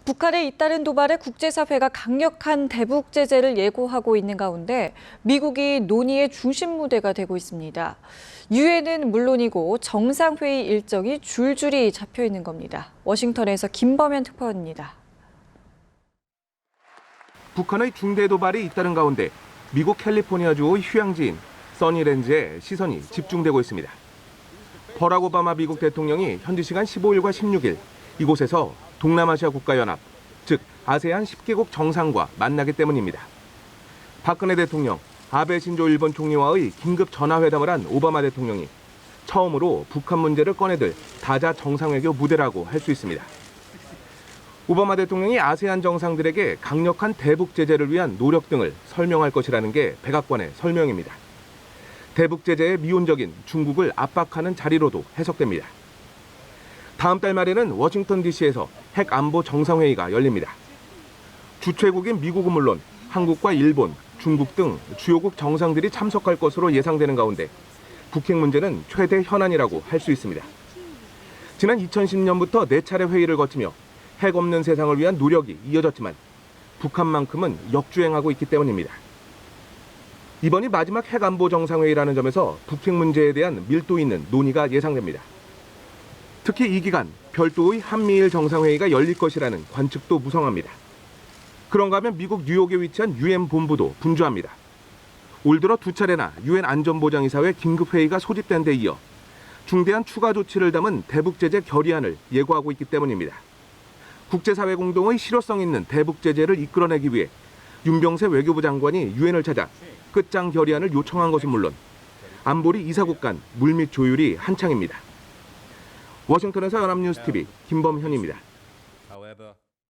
북한의 잇따른 도발에 국제사회가 강력한 대북 제재를 예고하고 있는 가운데 미국이 논의의 중심 무대가 되고 있습니다. 유엔은 물론이고 정상회의 일정이 줄줄이 잡혀 있는 겁니다. 워싱턴에서 김범현 특파원입니다. 북한의 중대 도발이 잇따른 가운데 미국 캘리포니아주의 휴양지인 써니랜즈에 시선이 집중되고 있습니다. 버락 오바마 미국 대통령이 현지 시간 15일과 16일 이곳에서 동남아시아 국가연합, 즉 아세안 10개국 정상과 만나기 때문입니다. 박근혜 대통령, 아베 신조 일본 총리와의 긴급 전화회담을 한 오바마 대통령이 처음으로 북한 문제를 꺼내들 다자 정상외교 무대라고 할 수 있습니다. 오바마 대통령이 아세안 정상들에게 강력한 대북 제재를 위한 노력 등을 설명할 것이라는 게 백악관의 설명입니다. 대북 제재에 미온적인 중국을 압박하는 자리로도 해석됩니다. 다음 달 말에는 워싱턴 DC에서 핵 안보 정상회의가 열립니다. 주최국인 미국은 물론 한국과 일본, 중국 등 주요국 정상들이 참석할 것으로 예상되는 가운데 북핵 문제는 최대 현안이라고 할 수 있습니다. 지난 2010년부터 4차례 회의를 거치며 핵 없는 세상을 위한 노력이 이어졌지만 북한만큼은 역주행하고 있기 때문입니다. 이번이 마지막 핵 안보 정상회의라는 점에서 북핵 문제에 대한 밀도 있는 논의가 예상됩니다. 특히 이 기간 별도의 한미일 정상회의가 열릴 것이라는 관측도 무성합니다. 그런가 하면 미국 뉴욕에 위치한 유엔 본부도 분주합니다. 올 들어 2차례나 유엔 안전보장이사회 긴급회의가 소집된 데 이어 중대한 추가 조치를 담은 대북 제재 결의안을 예고하고 있기 때문입니다. 국제사회 공동의 실효성 있는 대북 제재를 이끌어내기 위해 윤병세 외교부 장관이 유엔을 찾아 끝장 결의안을 요청한 것은 물론 안보리 이사국 간 물밑 조율이 한창입니다. 워싱턴에서 연합뉴스TV 김범현입니다.